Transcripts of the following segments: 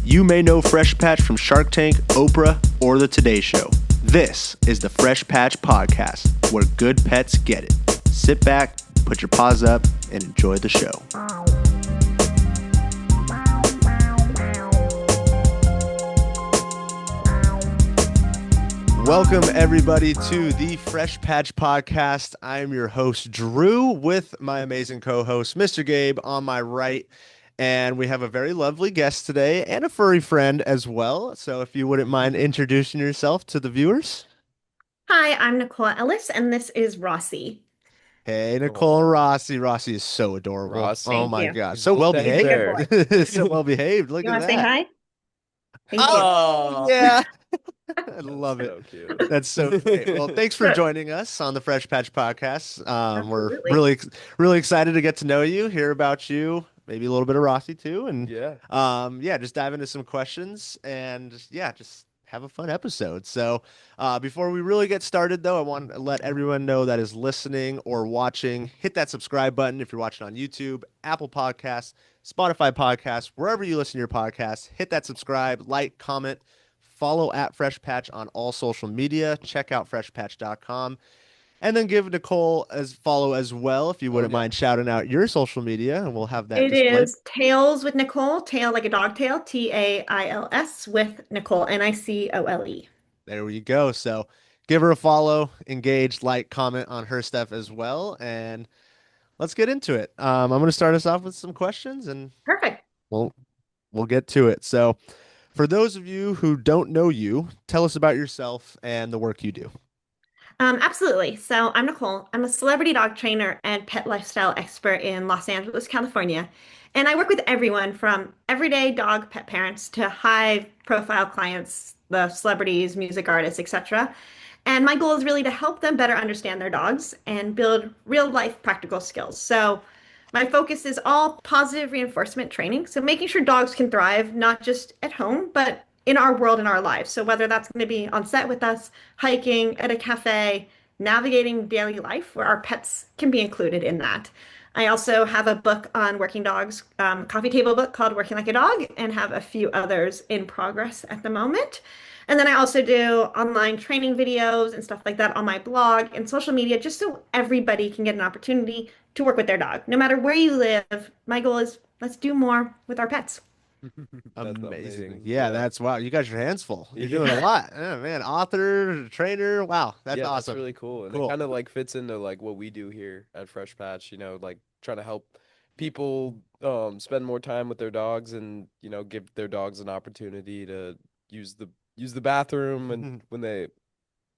You may know Fresh Patch from Shark Tank, Oprah, or The Today Show. This is the Fresh Patch Podcast, where good pets get it. Sit back, put your paws up, and enjoy the show. Welcome, everybody, to the Fresh Patch Podcast. I am your host, Drew, with my amazing co-host, Mr. Gabe, on my right. And we have a very lovely guest today and a furry friend as well. So if you wouldn't mind introducing yourself to the viewers. Hi, I'm Nicole Ellis, and this is Rossi. Hey, Nicole and Oh, Rossi. Rossi is so adorable. Oh Rossi. Thank my you. God. So well Thank He's a good behaved. boy. there. So well behaved. Look You at want to say that. hi? Thank you. Oh, Oh, yeah. I that's love it. so cute. That's so great. Well, thanks for joining us on the Fresh Patch Podcast. We're Absolutely. really excited to get to know you, hear about you, maybe a little bit of Rossi too, and Yeah. yeah, just dive into some questions and yeah, just have a fun episode. So, before we really get started, though, I want to let everyone know that is listening or watching, hit that subscribe button if you're watching on YouTube, Apple Podcasts, Spotify Podcasts, wherever you listen to your podcasts. Hit that subscribe, like, comment. Follow at Fresh Patch on all social media. Check out freshpatch.com. And then give Nicole as follow as well if you Oh wouldn't yeah. mind shouting out your social media, and we'll have that It displayed. is Tails with Nicole, tail like a dog tail, Tails with Nicole, Nicole. There you go. So give her a follow, engage, like, comment on her stuff as well, and let's get into it. I'm going to start us off with some questions, and Perfect. we'll we'll get to it. So, for those of you who don't know you, tell us about yourself and the work you do. Absolutely. So I'm Nicole. I'm a celebrity dog trainer and pet lifestyle expert in Los Angeles, California. And I work with everyone from everyday dog pet parents to high profile clients, the celebrities, music artists, etc. And my goal is really to help them better understand their dogs and build real life practical skills. So my focus is all positive reinforcement training. So making sure dogs can thrive, not just at home, but in our world, in our lives. So whether that's going to be on set with us, hiking at a cafe, navigating daily life, where our pets can be included in that. I also have a book on working dogs, coffee table book called Working Like a Dog, and have a few others in progress at the moment. And then I also do online training videos and stuff like that on my blog and social media, just so everybody can get an opportunity to work with their dog. No matter where you live, my goal is let's do more with our pets. That's Amazing. amazing. Yeah, Yeah. that's wow. You got your hands full. You're doing a Yeah. lot. Oh, man, author, trainer. Wow, that's Yeah, that's awesome. really cool. And it Cool. kind of like fits into like what we do here at Fresh Patch, like trying to help people spend more time with their dogs and, give their dogs an opportunity to use the use the bathroom and when they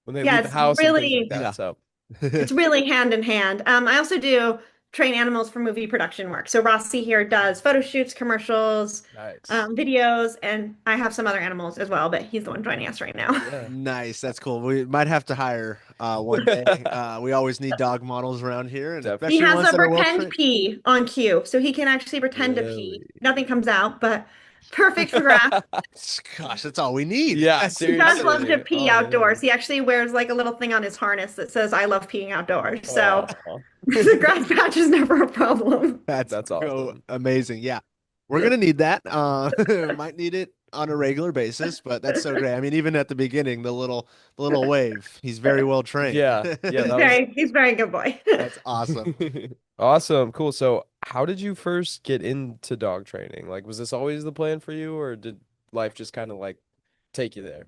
Yeah, leave the house and things like Yeah. that. So, it's really hand in hand. I also do train animals for movie production work. So Rossi here does photo shoots, commercials, nice. videos, and I have some other animals as well, but he's the one joining us right now. Yeah. Nice. That's cool. We might have to hire one day. We always need dog models around here, and He especially Definitely. has ones a that are well pretend trained. pee on cue, so he can actually pretend to pee. Really? Nothing comes out, but perfect for grass. Gosh, that's all we need. Yeah, He does love to seriously. pee Oh outdoors. man. He actually wears like a little thing on his harness that says, I love peeing outdoors. So Oh, the grass patch is never a problem. That's that's so awesome. amazing. Yeah, we're gonna need that. Might need it on a regular basis, but that's so great. I mean, even at the beginning, the little wave, he's very well trained. Yeah, yeah, that was He's very good boy. That's awesome. awesome. Cool. So, how did you first get into dog training? Like, was this always the plan for you, or did life just kind of like take you there?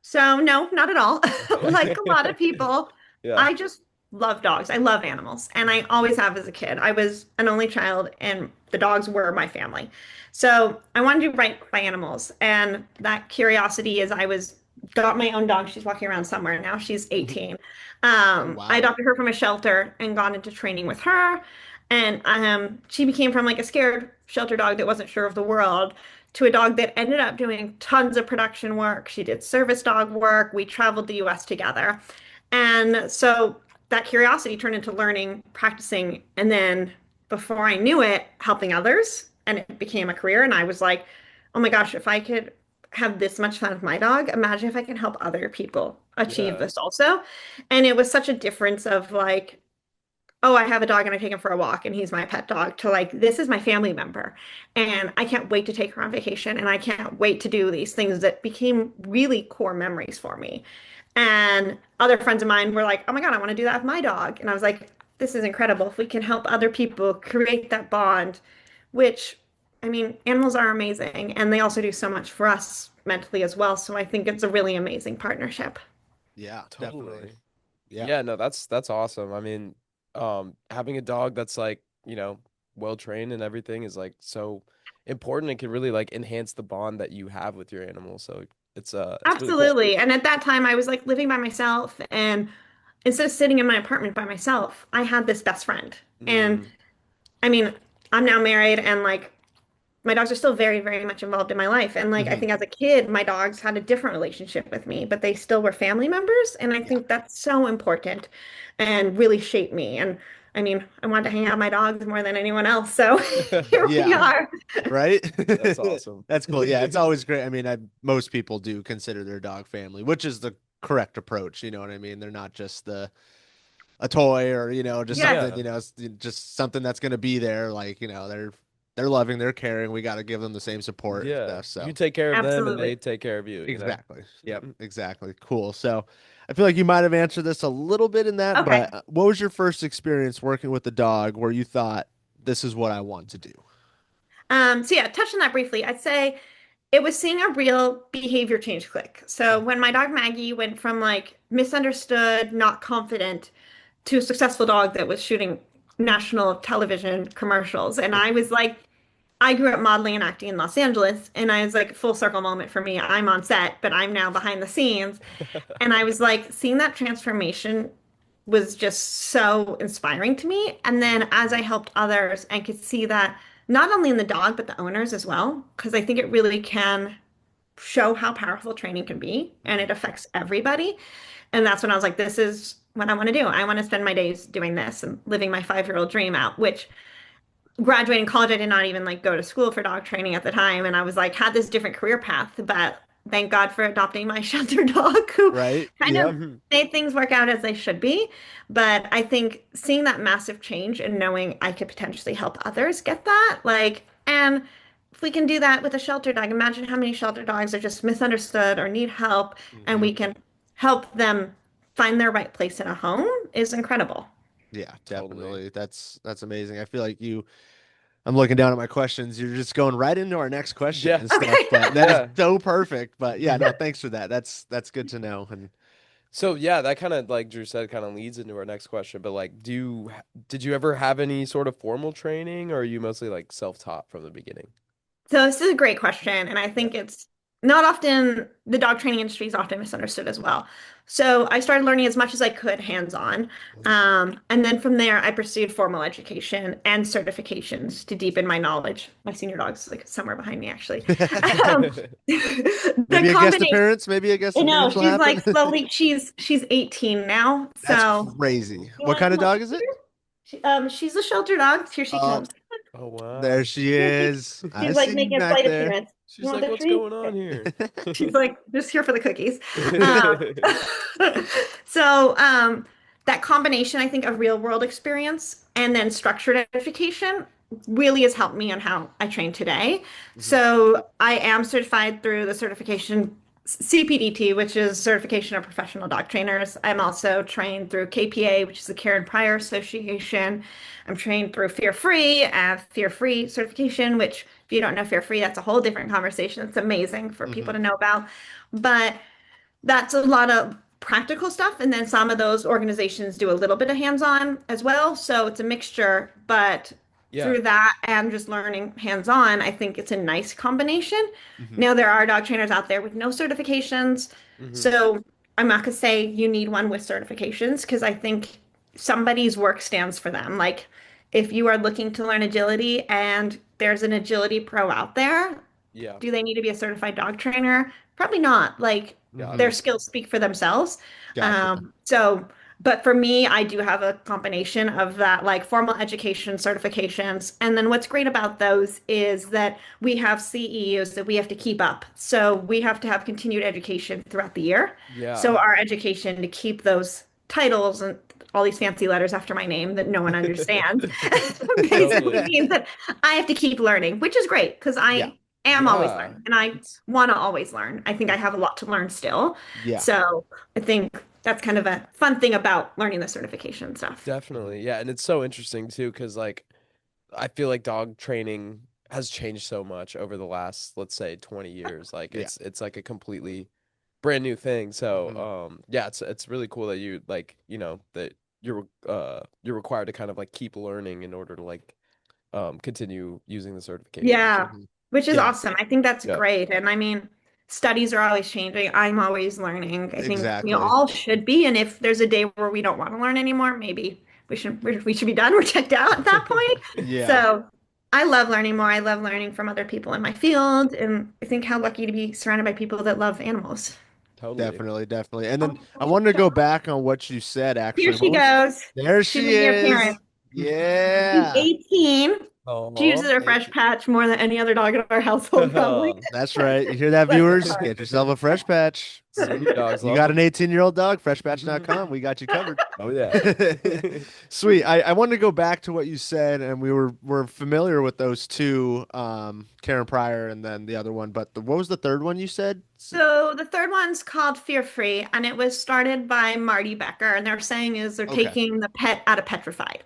So, no, not at all. Like Okay. a lot of people, Yeah. I just love dogs. I love animals, and I always have as a kid. I was an only child, and the dogs were my family. So, I wanted to write by animals, and that curiosity as I was got my own dog. She's walking around somewhere now. She's 18. Oh I wow. adopted her from a shelter and got into training with her. And she became from like a scared shelter dog that wasn't sure of the world to a dog that ended up doing tons of production work. She did service dog work. We traveled the US together. And so that curiosity turned into learning, practicing, and then before I knew it, helping others. And it became a career. And I was like, oh my gosh, if I could have this much fun with my dog, imagine if I can help other people achieve Yeah. this also. And it was such a difference of like, oh, I have a dog and I take him for a walk and he's my pet dog, to like, this is my family member. And I can't wait to take her on vacation and I can't wait to do these things that became really core memories for me. And other friends of mine were like, oh my God, I want to do that with my dog. And I was like, this is incredible. If we can help other people create that bond, which, I mean, animals are amazing and they also do so much for us mentally as well. So I think it's a really amazing partnership. Yeah, definitely. Totally. Yeah. Yeah, no, that's awesome. I mean, having a dog that's like, well trained and everything is like so important and can really like enhance the bond that you have with your animal. So it's really cool. Absolutely. And at that time, I was like living by myself. And instead of sitting in my apartment by myself, I had this best friend. And Mm, I mean, I'm now married and like my dogs are still very, very much involved in my life. And like I Hmm. think as a kid, my dogs had a different relationship with me, but they still were family members. And I Yeah. think that's so important and really shaped me. And I mean, I wanted to hang out with my dogs more than anyone else. So here we Yeah. are. Right? that's awesome. That's cool. Yeah, it's always great. I mean, most people do consider their dog family, which is the correct approach. You know what I mean? They're not just a toy or, just Yes, something, Yeah. just something that's going to be there. Like, they're loving, they're caring. We got to give them the same support and Yeah. stuff. You So, take care of them and they absolutely. take care of you, you know? exactly. Yep, exactly. Cool. So, I feel like you might have answered this a little bit in that, Okay. but what was your first experience working with the dog where you thought, this is what I want to do? So yeah, touching that briefly, I'd say it was seeing a real behavior change click. So when my dog Maggie went from like misunderstood, not confident to a successful dog that was shooting national television commercials. And I was like, I grew up modeling and acting in Los Angeles, and I was like, full circle moment for me. I'm on set, but I'm now behind the scenes. And I was like, seeing that transformation was just so inspiring to me. And then as I helped others and could see that not only in the dog, but the owners as well, because I think it really can show how powerful training can be and it Mhm. affects everybody. And that's when I was like, this is what I want to do. I want to spend my days doing this and living my 5-year-old dream out, which graduating college, I did not even like go to school for dog training at the time. And I was like, had this different career path, but thank God for adopting my shelter dog who Right? kind of Yep. made things work out as they should be. But I think seeing that massive change and knowing I could potentially help others get that, like, and if we can do that with a shelter dog, imagine how many shelter dogs are just misunderstood or need help, and Hmm. we can help them find their right place in a home is incredible. Yeah, Totally. definitely. That's amazing. I feel like I'm looking down at my questions. You're just going right into our next question Yeah. and stuff, Okay. but that is Yeah. so perfect. But yeah, no, thanks for that. That's good to know. And So yeah, that kind of like Drew said kind of leads into our next question, but like did you ever have any sort of formal training or are you mostly like self-taught from the beginning? So this is a great question, and I Yeah. think it's not often the dog training industry is often misunderstood as well. So I started learning as much as I could hands-on, and then from there I pursued formal education and certifications to deepen my knowledge. My senior dog's like somewhere behind me, actually. Um, the maybe a guest combination. appearance, maybe a guest No, appearance will she's happen. like slowly. She's 18 now, That's so crazy. you What want to kind of come up dog here? is it? She's a shelter dog. Here she Oh, comes. Oh there wow. she Here she, is. I she's like see you making a back slight there. appearance. You She's want like, the what's treat? going on Okay. here? She's like just here for the cookies. Um, so that combination, I think, of real world experience and then structured education really has helped me on how I train today. Mhm. So I am certified through the certification CPDT, which is Certification of Professional Dog Trainers. I'm also trained through KPA, which is the Karen Pryor Association. I'm trained through Fear Free, Fear Free certification, which if you don't know Fear Free, that's a whole different conversation. It's amazing for people Mhm. to know about. But that's a lot of practical stuff. And then some of those organizations do a little bit of hands-on as well. So it's a mixture, but Yeah. through that and just learning hands-on, I think it's a nice combination. Mhm. Now, there are dog trainers out there with no certifications. Hmm. So I'm not going to say you need one with certifications because I think somebody's work stands for them. Like if you are looking to learn agility and there's an agility pro out there, Yeah. do they need to be a certified dog trainer? Probably not. Like Got their Mhm. it. skills speak for themselves. Gotcha. So, but for me, I do have a combination of that, like formal education certifications. And then what's great about those is that we have CEUs that we have to keep up. So we have to have continued education throughout the year. Yeah. So our education to keep those titles and all these fancy letters after my name that no one understands basically Totally. means that I have to keep learning, which is great because Yeah. I am always Yeah. learning and I It's want to always learn. I think I have a lot to learn still. Yeah. So I think that's kind of a fun thing about learning the certification stuff. Mhm. definitely, yeah, and it's so interesting too, because like I feel like dog training has changed so much over the last, let's say, 20 years. Like Yeah. it's like a completely brand new thing. So, Mhm. yeah, it's really cool that you like, that you're required to kind of like keep learning in order to like continue using the certification. Yeah, Mhm. which is Yeah, awesome. I think that's Yeah. great. And I mean, studies are always changing. I'm always learning. I think we exactly. all should be. And if there's a day where we don't want to learn anymore, maybe we should be done. We're checked out at that point. Yeah, So I love learning more. I love learning from other people in my field. And I think how lucky to be surrounded by people that love animals. Totally. definitely, definitely. And then Oh, I wanted to go back on what you said here actually. she What was goes. there She she made me a is. parent. She's Yeah. 18. She Oh, uses her fresh patch more than any other dog in our household, probably. That's right. You hear that, Bless her viewers? heart. Get yourself a fresh patch. Sweet dogs You love got an them. 18-year-old dog, freshpatch.com. We got you covered. Oh yeah. Sweet. I wanted to go back to what you said, and we're familiar with those two, Karen Pryor and then the other one. But what was the third one you said? So the third one's called Fear Free, and it was started by Marty Becker. And they're saying is they're Okay. taking the pet out of petrified.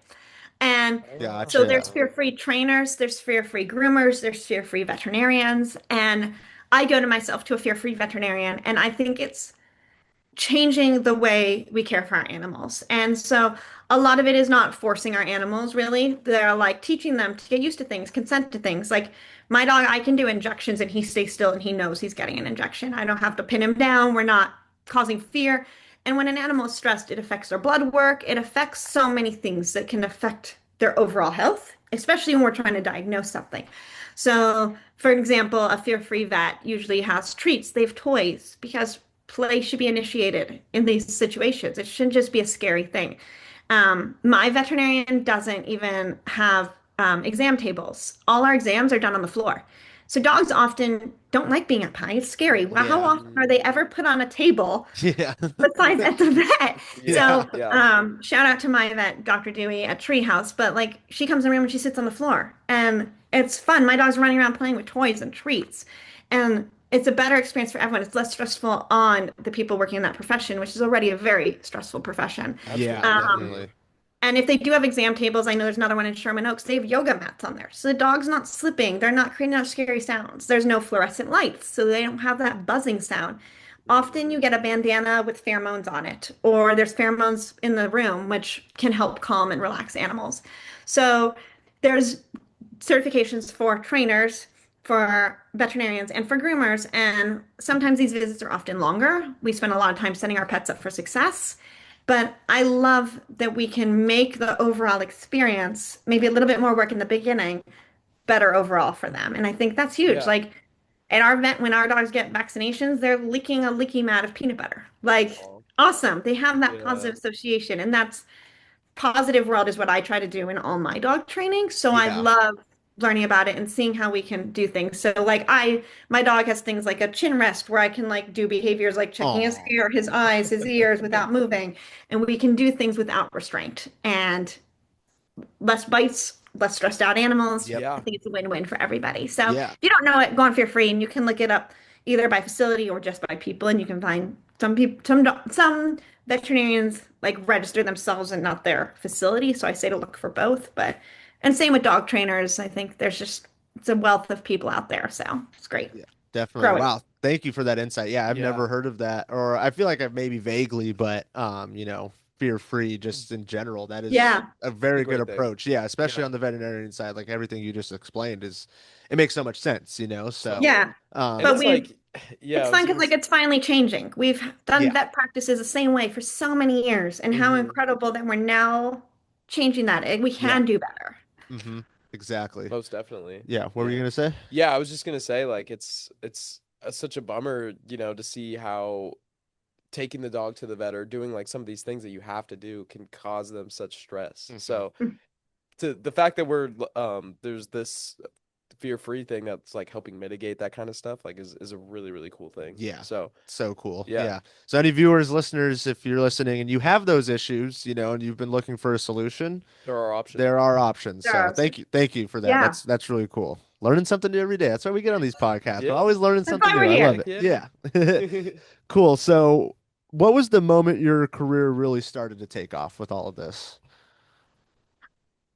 And so Gotcha. there's fear-free trainers, there's fear-free groomers, there's fear-free veterinarians, and I go to myself to a fear-free veterinarian, and I think it's changing the way we care for our animals. And so a lot of it is not forcing our animals, really. They're like teaching them to get used to things, consent to things. Like my dog, I can do injections and he stays still and he knows he's getting an injection. I don't have to pin him down. We're not causing fear. And when an animal is stressed, it affects their blood work. It affects so many things that can affect their overall health, especially when we're trying to diagnose something. So, for example, a fear-free vet usually has treats, they have toys because play should be initiated in these situations. It shouldn't just be a scary thing. My veterinarian doesn't even have exam tables. All our exams are done on the floor. So dogs often don't like being up high. It's scary. Well, how Yeah. often are they ever put on a table Yeah. besides at the vet? Yeah, So, Yeah. yeah. shout out to my vet, Dr. Dewey at Treehouse. But like, she comes in the room and she sits on the floor, and it's fun. My dog's running around playing with toys and treats, and it's a better experience for everyone. It's less stressful on the people working in that profession, which is already a very stressful profession. Yeah, Absolutely. Um, definitely. and if they do have exam tables, I know there's another one in Sherman Oaks. They have yoga mats on there. So the dog's not slipping. They're not creating out scary sounds. There's no fluorescent lights, so they don't have that buzzing sound. Often you get a bandana with pheromones on it, or there's pheromones in the room, which can help calm and relax animals. So there's certifications for trainers, for veterinarians, and for groomers. And sometimes these visits are often longer. We spend a lot of time setting our pets up for success. But I love that we can make the overall experience maybe a little bit more work in the beginning, better overall for them. And I think that's huge. Yeah. Like at our vet, when our dogs get vaccinations, they're licking a licky mat of peanut butter. Like Aw. awesome. They have that Yeah. positive association. And that's positive world is what I try to do in all my dog training. So I Yeah. love learning about it and seeing how we can do things. So like my dog has things like a chin rest where I can like do behaviors like checking his Oh. hair, his eyes, his ears without moving. And we can do things without restraint and less bites, less stressed out animals. Yep. I Yeah. think it's a win-win for everybody. So if Yeah. you don't know it, go on Fear Free and you can look it up either by facility or just by people, and you can find some people, some veterinarians like register themselves and not their facility. So I say to look for both, but and same with dog trainers. I think there's just it's a wealth of people out there, so it's great. Yeah, definitely. Grow it. Wow. Thank you for that insight. Yeah, I've Yeah. never heard of that, or I feel like I've maybe vaguely, but fear free just in general. That is Yeah, a It's a very good great thing. approach. Yeah, especially Yeah. on the veterinarian side, like everything you just explained is it makes so much sense. So Totally. yeah. And But um it's we've like, yeah, it's I was fun because gonna like it's finally changing. We've done yeah. vet practices the same way for so many years, and how hmm incredible that we're now changing that. And we Yeah. can do better. Mm-hmm. Exactly. most definitely. Yeah. What were you Yeah. gonna say? Yeah, I was just gonna say like it's such a bummer, to see how taking the dog to the vet or doing like some of these things that you have to do can cause them such stress. Hmm. So to the fact that there's this fear-free thing that's like helping mitigate that kind of stuff, like is a really, really cool thing. Yeah. So So cool. yeah, Yeah. So any viewers, listeners, if you're listening and you have those issues, and you've been looking for a solution, there are options. there are options. There So are. thank you for that. Yeah, That's really cool. Learning something new every day. That's why we get on these podcasts. We're Yeah. always learning that's something why we're new. I love here. it. Heck Yeah. yeah. Cool. So what was the moment your career really started to take off with all of this?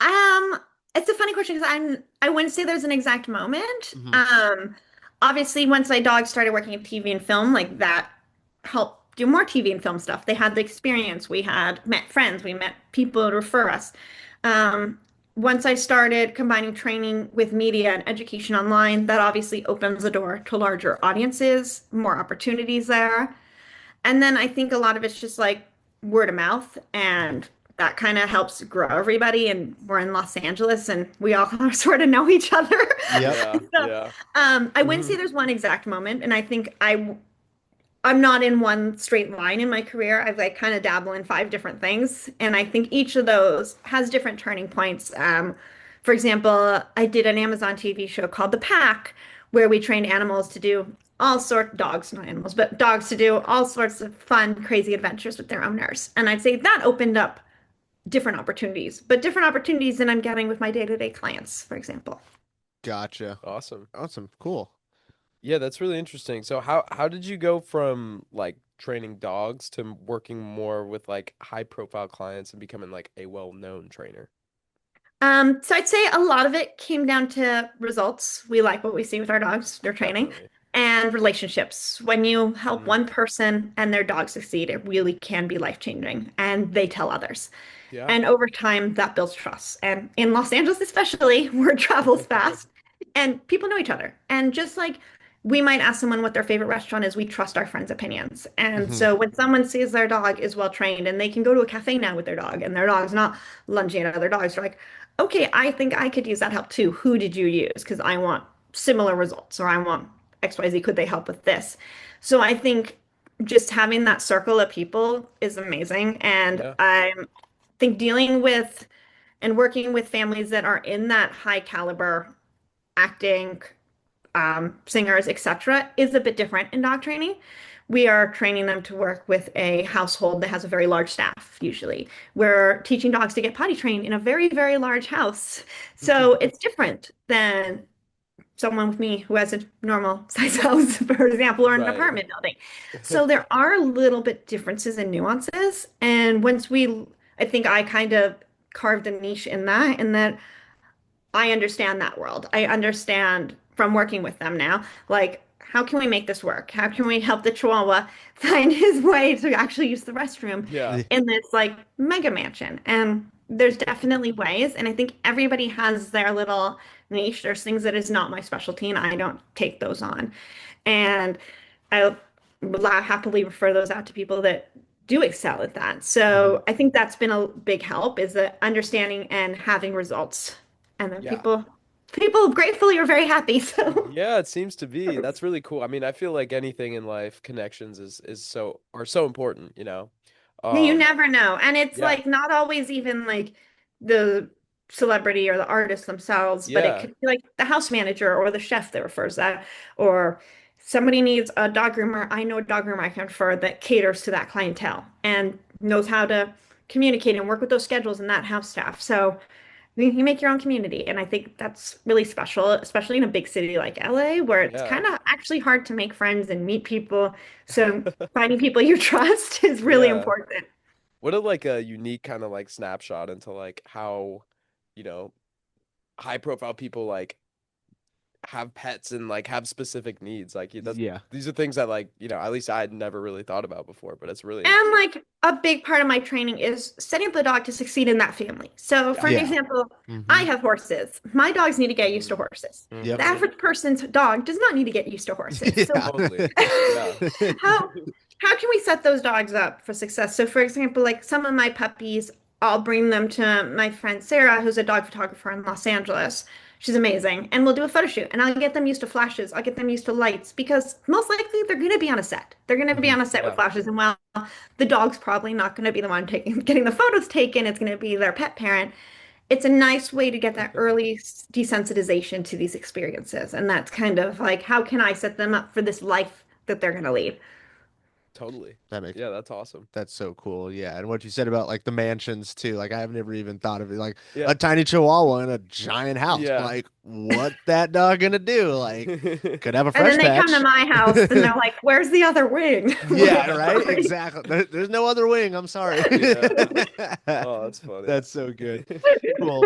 Um, it's a funny question because I wouldn't say there's an exact moment. Hmm. Obviously, once my dog started working in TV and film, like that helped do more TV and film stuff. They had the experience. We had met friends. We met people to refer us. Um, Once I started combining training with media and education online, that obviously opens the door to larger audiences, more opportunities there. And then I think a lot of it's just like word of mouth, and that kind of helps grow everybody. And we're in Los Angeles and we all sort of know each other. Yep. Yeah, So, yeah. I wouldn't say there's one exact moment. And I think I'm not in one straight line in my career. I've like kind of dabble in five different things. And I think each of those has different turning points. For example, I did an Amazon TV show called The Pack, where we trained animals to do all sorts, dogs, not animals, but dogs to do all sorts of fun, crazy adventures with their owners. And I'd say that opened up different opportunities, but different opportunities than I'm getting with my day-to-day clients, for example. Gotcha. Awesome. Awesome. Cool. Yeah, that's really interesting. So how did you go from like training dogs to working more with like high profile clients and becoming like a well-known trainer? So I'd say a lot of it came down to results. We like what we see with our dogs, their training, Definitely. and relationships. When you help Mm, one person and their dog succeed, it really can be life-changing, and they tell others. yeah. And over time, that builds trust. And in Los Angeles, especially, where it travels fast and people know each other. And just like we might ask someone what their favorite restaurant is, we trust our friends' opinions. And Hmm. so when someone sees their dog is well trained and they can go to a cafe now with their dog and their dog's not lunging at other dogs, they're like, okay, I think I could use that help too. Who did you use? Because I want similar results or I want XYZ. Could they help with this? So I think just having that circle of people is amazing. And Yeah. I think dealing with and working with families that are in that high caliber acting, singers, etc., is a bit different in dog training. We are training them to work with a household that has a very large staff, usually. We're teaching dogs to get potty trained in a very, very large house. So it's different than someone with me who has a normal size house, for example, or an Right. apartment building. So there are a little bit differences and nuances. And I think I kind of carved a niche in that I understand that world. I understand from working with them now, like, how can we make this work? How can we help the Chihuahua find his way to actually use the restroom Yeah. in this like mega mansion? And there's definitely ways, and I think everybody has their little niche. There's things that is not my specialty, and I don't take those on. And I will happily refer those out to people that do excel at that. Hmm. So I think that's been a big help is the understanding and having results. And then Yeah. people gratefully are very happy. So Yeah, it seems to be. That's really cool. I mean, I feel like anything in life, connections is so are so important, you know. you Um, never know. And it's yeah. like not always even like the celebrity or the artist themselves, but it Yeah. could be like the house manager or the chef that refers that, or somebody needs a dog groomer. I know a dog groomer I can refer that caters to that clientele and knows how to communicate and work with those schedules and that house staff. So you make your own community. And I think that's really special, especially in a big city like LA, where it's Yeah. kind of actually hard to make friends and meet people. So finding people you trust is really Yeah. important. What a like a unique kind of like snapshot into like how, you know, high profile people like have pets and like have specific needs. Like that Yeah. these are things that like, at least I had never really thought about before, but it's really And interesting. like a big part of my training is setting up the dog to succeed in that family. So, for Yeah. an Yeah. example, I Hmm. have horses. My dogs need to get used to Mm, horses. Yep. The mm-hmm. average person's dog does not need to get used to horses. So, Yeah. Totally. Yeah. how how can we set those dogs up for success? So, for example, like some of my puppies, I'll bring them to my friend Sarah, who's a dog photographer in Los Angeles. She's amazing. And we'll do a photo shoot and I'll get them used to flashes. I'll get them used to lights because most likely they're going to be on a set. They're going to be Hmm. on a set with Yeah. flashes. And well, the dog's probably not going to be the one getting the photos taken. It's going to be their pet parent. it's a nice way to get that early desensitization to these experiences. And that's kind of like, how can I set them up for this life that they're going to lead? Totally. That makes Yeah, that's awesome. That's so cool. Yeah. And what you said about like the mansions too. Like I've never even thought of it like Yeah. a tiny chihuahua in a giant house. Yeah. Like what that dog gonna do? Like could have a And then fresh they come to patch. my house and they're like, where's the other wing? Yeah, right? Like, Exactly. There's no other wing. I'm sorry. Yeah. Oh, that's funny. That's so good. Cool.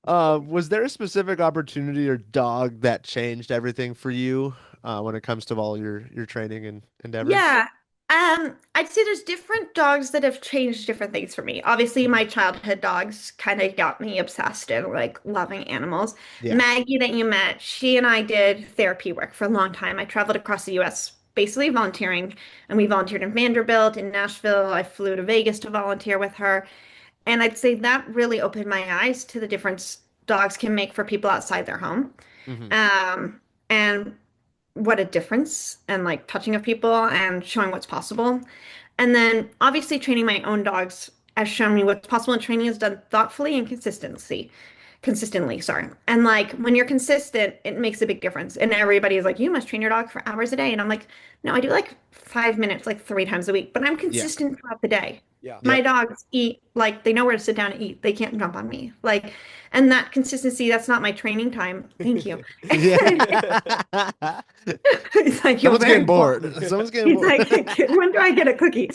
Was there a specific opportunity or dog that changed everything for you when it comes to all your training and endeavors? Yeah. I'd say there's different dogs that have changed different things for me. Obviously, my childhood dogs kind of got me obsessed and like loving animals. Yeah. Maggie that you met, she and I did therapy work for a long time. I traveled across the US basically volunteering, and we volunteered in Vanderbilt, in Nashville. I flew to Vegas to volunteer with her. And I'd say that really opened my eyes to the difference dogs can make for people outside their home. Hmm. And what a difference and like touching of people and showing what's possible. And then obviously training my own dogs has shown me what's possible, and training is done thoughtfully and consistently, sorry. And like when you're consistent, it makes a big difference. And everybody is like, you must train your dog for hours a day. And I'm like, no, I do like 5 minutes, like 3 times a week, but I'm Yeah. consistent throughout the day. Yeah. My Yep. dogs eat like they know where to sit down and eat. They can't jump on me. Like, and that consistency, that's not my training time. Thank you. Yeah. He's like, you're Someone's very getting bored. important. Someone's getting He's bored. like, when do I get a cookie?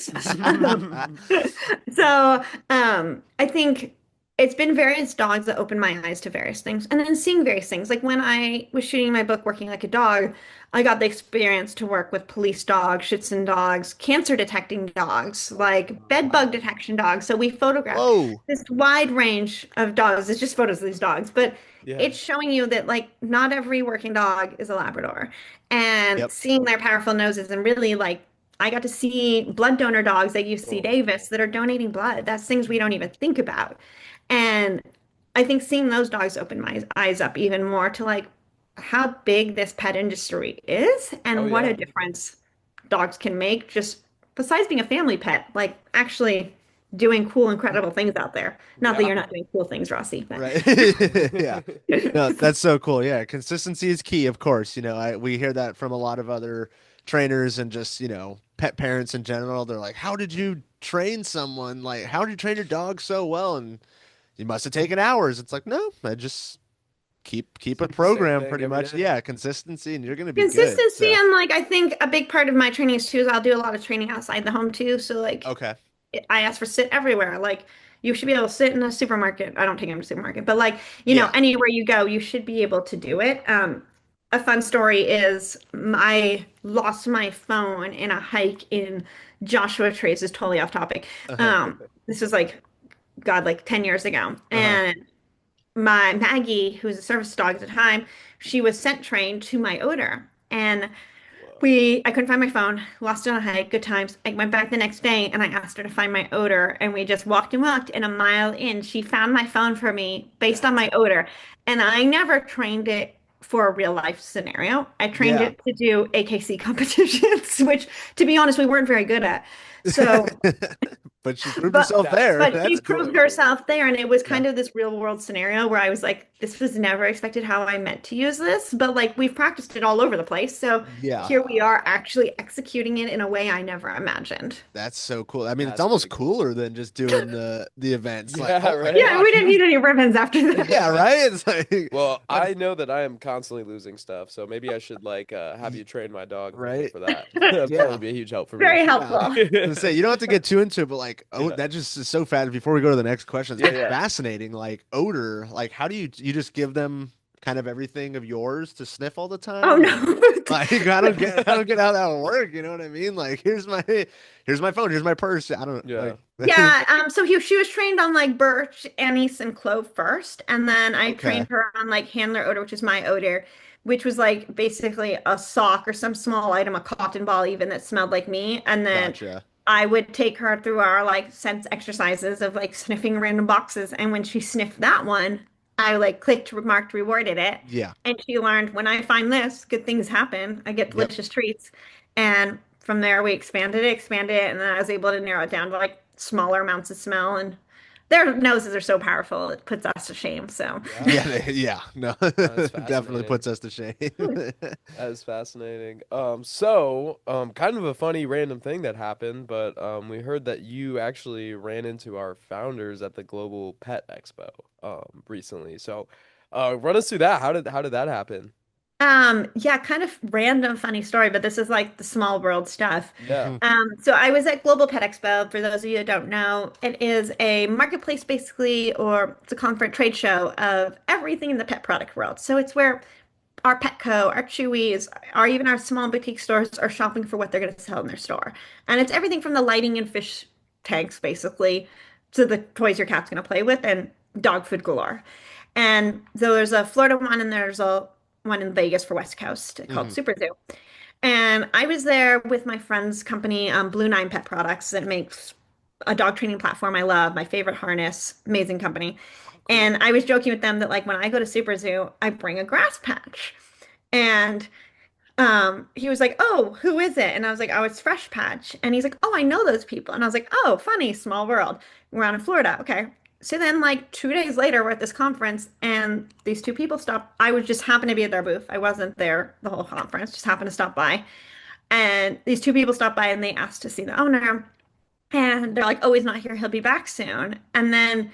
So, I think it's been various dogs that opened my eyes to various things, and then seeing various things. Like when I was shooting my book, Working Like a Dog, I got the experience to work with police dogs, Schutzhund dogs, cancer detecting dogs, like bed bug Wow. detection dogs. So we photographed Whoa. this wide range of dogs. It's just photos of these dogs, but Yeah. it's showing you that like not every working dog is a Labrador, and Yep. seeing their powerful noses and really like I got to see blood donor dogs at UC Oh. Davis that are donating blood. That's things we don't even think about. And I think seeing those dogs opened my eyes up even more to like how big this pet industry is Oh and what a yeah. difference dogs can make just besides being a family pet, like actually doing cool, incredible things out there. Not that Yeah. you're not doing cool things, Rossi, but Right. Yeah. No, that's so cool. Yeah. Consistency is key, of course. We hear that from a lot of other trainers and just, pet parents in general. They're like, how did you train someone? Like, how did you train your dog so well? And you must have taken hours. It's like, no, I just keep a It's like the same program thing pretty every much. day. Yeah. Consistency and you're gonna be good. consistency. So And like I think a big part of my training is too is I'll do a lot of training outside the home too. So like okay. I ask for sit everywhere. Like you should be able to sit in a supermarket. I don't take them to supermarket, but like, Yeah. anywhere you go, you should be able to do it. A fun story is I lost my phone in a hike in Joshua Tree. This is totally off topic. Uh-huh. This was like, God, like 10 years ago. Uh-huh. And my Maggie, who's a service dog at the time, she was scent trained to my odor. And Whoa. I couldn't find my phone, lost it on a hike, good times. I went back the next day and I asked her to find my odor. And we just walked and walked. And a mile in, she found my phone for me based on That's my odor. And I never trained it for a real life scenario. I trained Yeah. it to do AKC competitions, which, to be honest, we weren't very good at. So But she proved but herself that's there. but she That's that's cool. proved so cool. herself there, and it was Yeah. kind of this real world scenario where I was like, this was never expected how I meant to use this, but like we've practiced it all over the place. So Yeah. here we Wow. are actually executing it in a way I never imagined. That's so cool. I mean, it's That's almost pretty cool. cooler than just doing the events. Like, Yeah, oh my right? Yeah, we gosh, didn't need any ribbons after yeah, that. right? It's like Well, how I know that I am constantly losing stuff, so maybe I should like have you train my dog right? for that. That'd Yeah. probably be a huge help for me. Very Yeah. helpful. To say you don't have to get too into it, but like, oh, Yeah. that just is so fast. Before we go to the next question, Yeah, it's yeah. fascinating. Like odor, like how do you just give them kind of everything of yours to sniff all the Oh time? Or no. like I don't get how that would work. You know what I mean? Like here's my phone, here's my purse. I don't Yeah. like Yeah, so she was trained on like birch, anise, and clove first, and then I okay, trained her on like handler odor, which is my odor, which was like basically a sock or some small item, a cotton ball even that smelled like me. And then gotcha. I would take her through our like sense exercises of like sniffing random boxes, and when she sniffed that one, I like clicked, marked, rewarded it, Yeah. and she learned when I find this, good things happen. I get Yep. delicious treats, and from there we expanded it, and then I was able to narrow it down to like smaller amounts of smell. And Their noses are so powerful, it puts us to shame. So, Yeah, Yeah, yeah, no, that's definitely fascinating. puts us to shame. That is fascinating. Kind of a funny random thing that happened, but we heard that you actually ran into our founders at the Global Pet Expo recently. So, run us through that. How did that happen? yeah, kind of random funny story, but this is like the small world stuff. Yeah. So I was at Global Pet Expo. For those of you that don't know, it is a marketplace basically, or it's a conference trade show of everything in the pet product world. So it's where our Petco, our Chewies, or even our small boutique stores are shopping for what they're going to sell in their store. And it's everything from the lighting and fish tanks, basically, to the toys your cat's going to play with and dog food galore. And so there's a Florida one and there's a one in Vegas for West Coast called Hmm. Super Zoo. And I was there with my friend's company, Blue Nine Pet Products, that makes a dog training platform I love, my favorite harness, amazing company. Oh, cool. And I was joking with them that like when I go to Super Zoo, I bring a grass patch. And he was like, "Oh, who is it?" And I was like, "Oh, it's Fresh Patch." And he's like, "Oh, I know those people." And I was like, "Oh, funny, small world. We're out in Florida." Okay. So then like 2 days later, we're at this conference and these two people stopped. I was just happened to be at their booth. I wasn't there the whole conference, just happened to stop by. And these two people stopped by and they asked to see the owner. And they're like, "Oh, he's not here. He'll be back soon." And then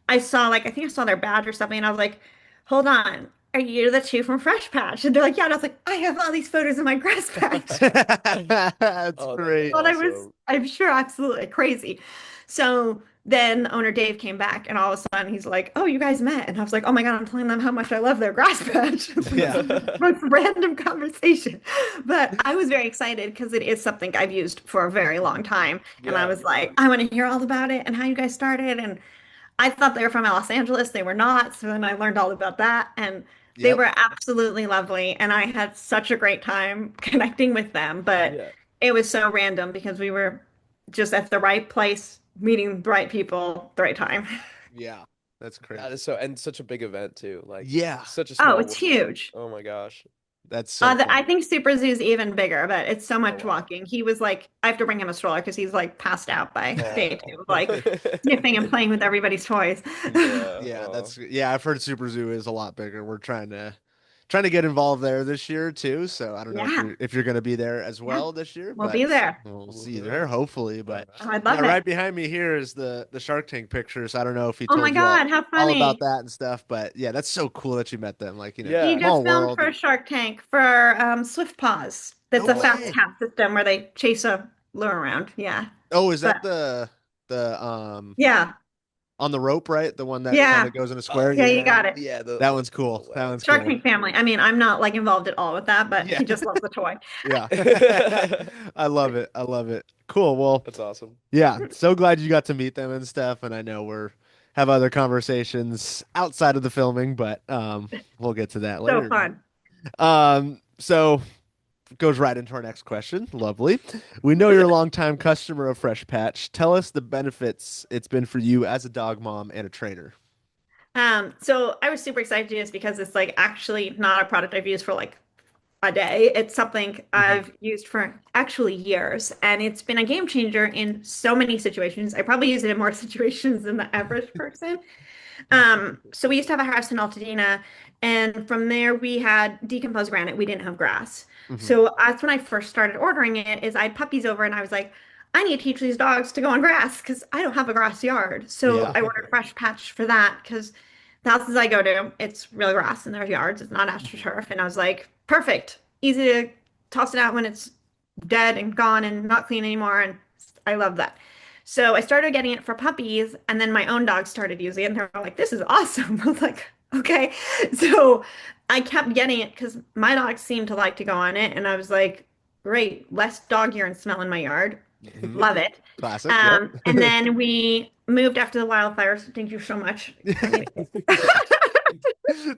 I saw like I think I saw their badge or something, and I was like, "Hold on, are you the two from Fresh Patch?" And they're like, "Yeah." And I was like, "I have all these photos in my grass patch." That's Oh, that's great. Thought I was, awesome. I'm sure, absolutely crazy. So then owner Dave came back, and all of a sudden he's like, "Oh, you guys met," and I was like, "Oh my God, I'm telling them how much I love their grass patch." This Yeah. is the most random conversation, but I was very excited because it is something I've used for a very long time, and I Yeah. was like, "I want to hear all about it and how you guys started." And I thought they were from Los Angeles. They were not. So then I learned all about that. And they Yep. were absolutely lovely. And I had such a great time connecting with them. But Yeah. it was so random because we were just at the right place, meeting the right people, the right time. Yeah. That's That is crazy. and such a big event too. Like Yeah. such a Oh, small it's world. huge. Oh my gosh. That's so I fun. think Super Zoo's even bigger, but it's so Oh much wow. walking. He was like, I have to bring him a stroller because he's like passed out by day Oh. two, of, like sniffing and playing with everybody's toys. Yeah. Yeah, Oh. that's yeah, I've heard Super Zoo is a lot bigger. We're trying to get involved there this year too. So I don't know Yeah, if you're going to be there as yeah, well this year, we'll be but there. we'll see you there Woohoo. hopefully. But Oh, I'd yeah, love it. right behind me here is the Shark Tank picture. So I don't know if he Oh my told you God, how all about funny. that and stuff, but yeah, that's so cool that you met them. Like, He Yeah. just small filmed world for and Shark Tank for Swift Paws. no That's a fast way. Oh. cat system where they chase a lure around. Yeah. Oh, is But that the yeah, on the rope, right? The one that kind yeah, of goes in a Oh square? yeah, you Yeah. got it. yeah, That one's cool. the That one's legs. Shark cool. Tank family. I mean, I'm not like involved at all with that, but Yeah. he just loves the toy. Yeah. I love it. I love it. Cool. Well, That's awesome. yeah, so glad you got to meet them and stuff. And I know we're have other conversations outside of the filming, but we'll get to that So later. fun. So goes right into our next question. Lovely. We know you're a longtime customer of Fresh Patch. Tell us the benefits it's been for you as a dog mom and a trainer. So I was super excited to do this because it's like actually not a product I've used for like a day. It's something Hmm. I've used for actually years, and it's been a game changer in so many situations. I probably use it in more situations than the average person. So we used to have a house in Altadena, and from there we had decomposed granite. We didn't have grass. Hmm. So that's when I first started ordering it, is I had puppies over and I was like, I need to teach these dogs to go on grass because I don't have a grass yard. So Yeah. I ordered Fresh Patch for that because the houses I go to, it's real grass in their yards. It's not Mhm. AstroTurf. And I was like, perfect. Easy to toss it out when it's dead and gone and not clean anymore. And I love that. So I started getting it for puppies, and then my own dogs started using it, and they're like, "This is awesome." I was like, "Okay." So I kept getting it because my dogs seemed to like to go on it, and I was like, "Great, less dog urine smell in my yard. Mhm. Love it." Classic. Yep. And then we moved after the wildfires. Thank you so much. I mean,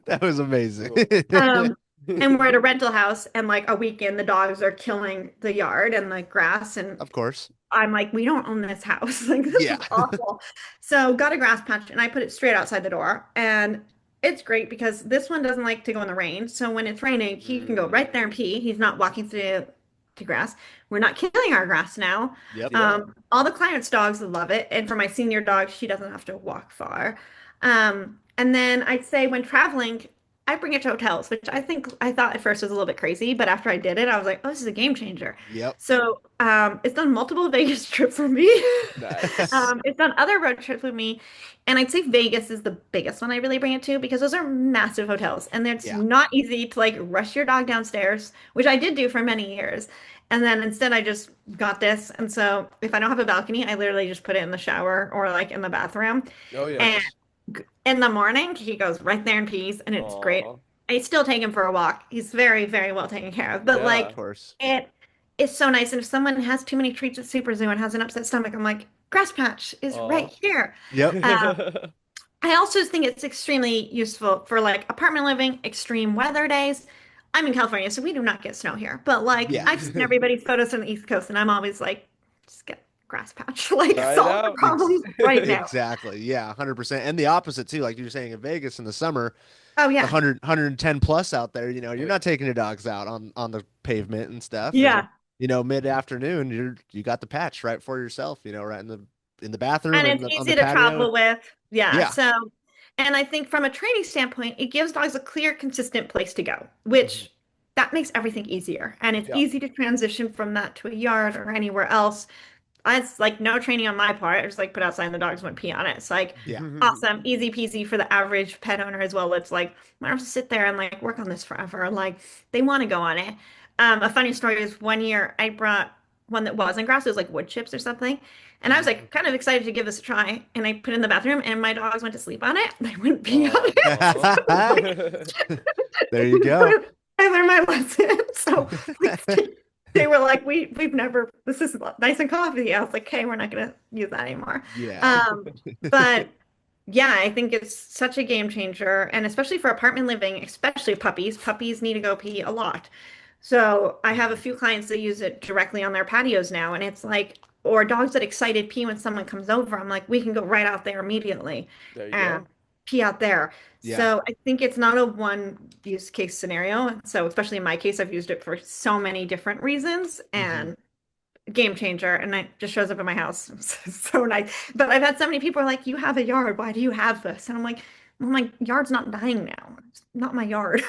That was amazing. Cool. um, and we're at a rental house, and like a weekend, the dogs are killing the yard and the grass, and Of course. I'm like, we don't own this house. Like, this Yeah. is awful. So, got a grass patch and I put it straight outside the door. And it's great because this one doesn't like to go in the rain. So, when it's raining, he can go right Mm. there and pee. He's not walking through to grass. We're not killing our grass now. Yep. Yeah. All the clients' dogs love it. And for my senior dog, she doesn't have to walk far. And then I'd say when traveling, I bring it to hotels, which I thought at first was a little bit crazy, but after I did it, I was like, oh, this is a game changer. Yep. So it's done multiple Vegas trips for me. Nice. It's done other road trips with me. And I'd say Vegas is the biggest one I really bring it to because those are massive hotels and it's Yeah. not easy to like rush your dog downstairs, which I did do for many years. And then instead I just got this. And so if I don't have a balcony, I literally just put it in the shower or like in the bathroom. Oh yeah. And in the morning, he goes right there in peace and it's great. Aw. I still take him for a walk. He's very, very well taken care of. But Yeah. Of like course. it is so nice. And if someone has too many treats at Super Zoo and has an upset stomach, I'm like, grass patch is Aw. right here. Yep. I also think it's extremely useful for like apartment living, extreme weather days. I'm in California, so we do not get snow here. But like Yeah. I've seen everybody's photos on the East Coast, and I'm always like, just get grass patch, like Try it solve the out. problems right now. Exactly. Yeah, 100%. And the opposite too, like you were saying in Vegas in the summer, Oh the yeah, 110 plus out there, Oh you're yeah. not taking your dogs out on the pavement and stuff. And yeah. mid-afternoon, you got the patch right for yourself, right in the bathroom And and it's on the easy to patio. travel with. Yeah. Yeah. So, and I think from a training standpoint, it gives dogs a clear, consistent place to go, Mhm. which that makes everything easier. And it's Yeah. easy to transition from that to a yard or anywhere else. It's like no training on my part. I just like put outside and the dogs went pee on it. It's like Yeah. awesome, easy peasy for the average pet owner as well. It's like I don't have to sit there and like work on this forever. Like they want to go on it. A funny story is one year I brought one that wasn't grass. It was like wood chips or something. And I was Mhm. like kind of excited to give this a try. And I put it in the bathroom and my dogs went to sleep on it. They wouldn't pee on it. Aw. There you go. I learned my lesson. So please they were like, we've never this is nice and coffee. I was like, okay, we're not gonna use that anymore. Yeah. Um, but yeah, I think it's such a game changer, and especially for apartment living, especially puppies. Puppies need to go pee a lot. So I have a Mhm. few clients that use it directly on their patios now, and it's like, or dogs that excited pee when someone comes over. I'm like, we can go right out there immediately There you and go. pee out there. Yeah. So I think it's not a one use case scenario. So especially in my case, I've used it for so many different reasons Hmm. and game changer. And it just shows up in my house. So nice. But I've had so many people are like, you have a yard. Why do you have this? And I'm like, well, my yard's not dying now. It's not my yard.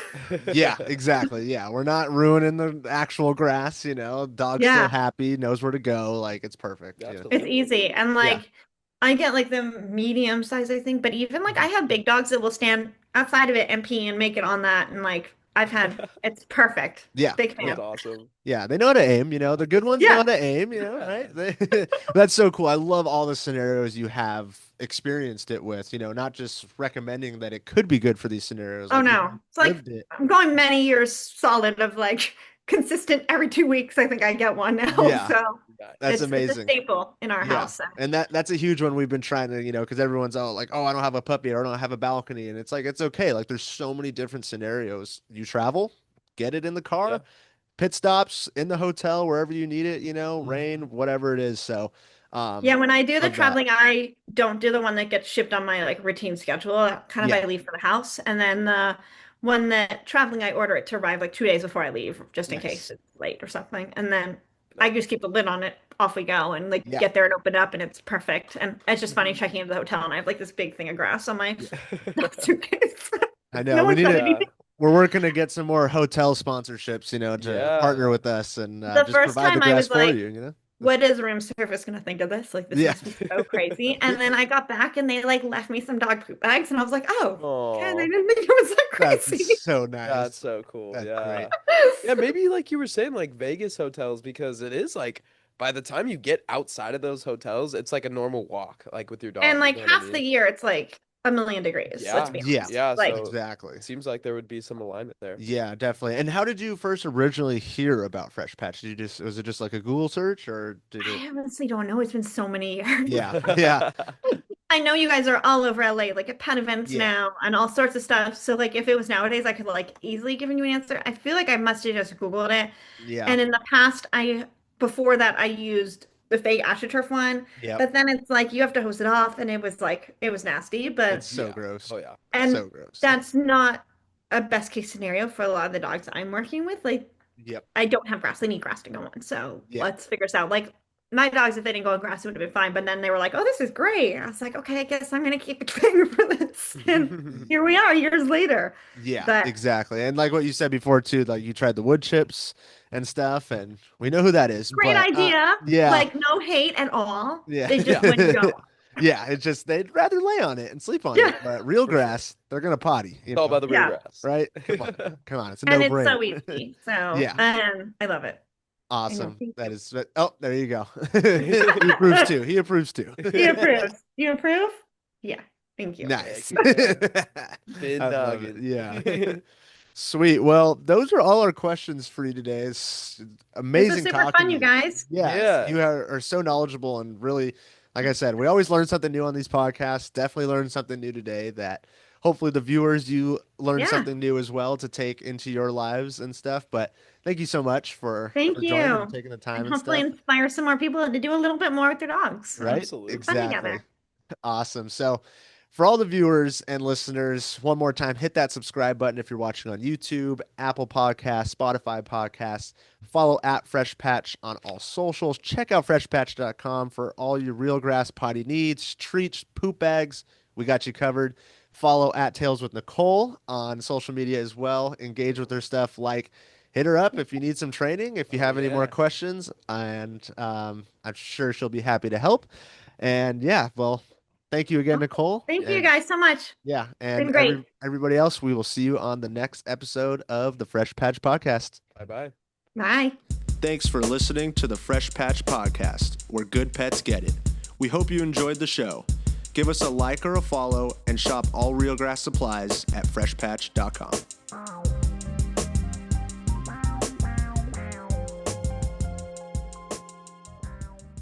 Yeah, exactly. Yeah. We're not ruining the actual grass, Dog's still Yeah. happy, knows where to go. Like it's perfect. It's Absolutely. easy. And Yeah. like I get like the medium size, I think, but even like I Mhm. have big dogs that will stand outside of it and pee and make it on that. And like I've had it's perfect. Yeah. Big That's fan. awesome. Yeah, they know how to aim, the good ones know how Yeah. to aim, right? That's so cool. I love all the scenarios you have experienced it with, not just recommending that it could be good for these scenarios, Oh like you've no. It's like lived it. I'm going many years solid of like consistent every 2 weeks. I think I get one now. Yeah, So that's it's a amazing. staple in our Yeah. house. And that's a huge one we've been trying to, because everyone's all like, oh, I don't have a puppy or I don't have a balcony. And it's like, it's okay. Like there's so many different scenarios. You travel, get it in the Yeah. car, pit stops in the hotel, wherever you need it, rain, whatever it is. So, Yeah, when I do the love that. traveling, I don't do the one that gets shipped on my like routine schedule. Kind of Yeah. I leave for the house, and then the one that traveling, I order it to arrive like 2 days before I leave, just in case Nice. it's late or something. And then I Nice. just keep the lid on it. Off we go, and like Yeah. get there and open up, and it's perfect. And it's just funny checking into the hotel, and I have like this big thing of grass on my Yeah. suitcase. I know. No We one need said to, Yeah. anything. we're working to get some more hotel sponsorships, to Yeah. partner with us and The just first provide the time I grass was for like, you, what is room service gonna think of this? Like, this Yeah. must be so crazy. And then I got back and they like left me some dog poop bags, and I was like, oh, okay, they Aw. didn't think it was that That's crazy. so That's nice. so cool. That's great. Yeah. Yeah, maybe like you were saying, like Vegas hotels, because it is like by the time you get outside of those hotels, it's like a normal walk, like with your And dog. You like know what I half the mean? year, it's like a million degrees, let's Yeah. be Yeah, honest. Yeah. Like, So exactly. it seems like there would be some alignment there. Yeah, definitely. And how did you first originally hear about Fresh Patch? Was it just like a Google search or did it? I honestly don't know. It's been so many years. Yeah, yeah, I know you guys are all over LA, like at pet events yeah, now and all sorts of stuff. So like if it was nowadays, I could like easily given you an answer. I feel like I must have just Googled it. yeah, And in the past, before that, I used the fake AstroTurf one. yep. But then it's like you have to hose it off, and it was nasty. It's But so Yeah. gross. Oh yeah. and So gross. that's not a best case scenario for a lot of the dogs I'm working with. Like Yep. I don't have grass. They need grass to go on. So Yeah. let's figure this out. Like my dogs, if they didn't go on grass, it would have been fine. But then they were like, "Oh, this is great." I was like, "Okay, I guess I'm gonna keep paying for this." And here we are, years later. Yeah, But exactly. And like what you said before too, like you tried the wood chips and stuff, and we know who that is. great But idea. yeah, Like no hate at all. yeah, They just wouldn't go. yeah. It's just they'd rather lay on it and sleep on Yeah. it. But real For sure. grass, they're gonna potty. It's all about the real Yeah. grass. Right? Come on, it's a And it's no-brainer. so easy. So Yeah. I love it. I know. Awesome. Thank That you. is. Oh, there you go. He approves too. He approves too. He approves. You approve? Yeah. Thank you. Nice. Big I love it. nugget. Yeah. Sweet. Well, those are all our questions for you today. It's This amazing was super talking fun, to you guys. Yeah. You are so knowledgeable and really, like I said, we always learn something new on these podcasts. Definitely learned something new today that hopefully the viewers, you learned Yeah. something new as well to take into your lives and stuff. But thank you so much for Thank joining you. and taking the time And and hopefully stuff. inspire some more people to do a little bit more with their dogs. Right? Absolutely. Fun Exactly. together. Awesome. So, for all the viewers and listeners, one more time, hit that subscribe button if you're watching on YouTube, Apple Podcasts, Spotify Podcasts. Follow at Fresh Patch on all socials. Check out freshpatch.com for all your real grass potty needs, treats, poop bags. We got you covered. Follow at Tales with Nicole on social media as well. Engage with her stuff. Hit her up if you need some training, if you have any more yeah. questions, and I'm sure she'll be happy to help. And yeah, well, thank you again, Nicole. Thank you And guys so much. yeah, Been and great. everybody else, we will see you on the next episode of the Fresh Patch Podcast. Bye-bye. Bye. Thanks for listening to the Fresh Patch Podcast, where good pets get it. We hope you enjoyed the show. Give us a like or a follow and shop all real grass supplies at freshpatch.com.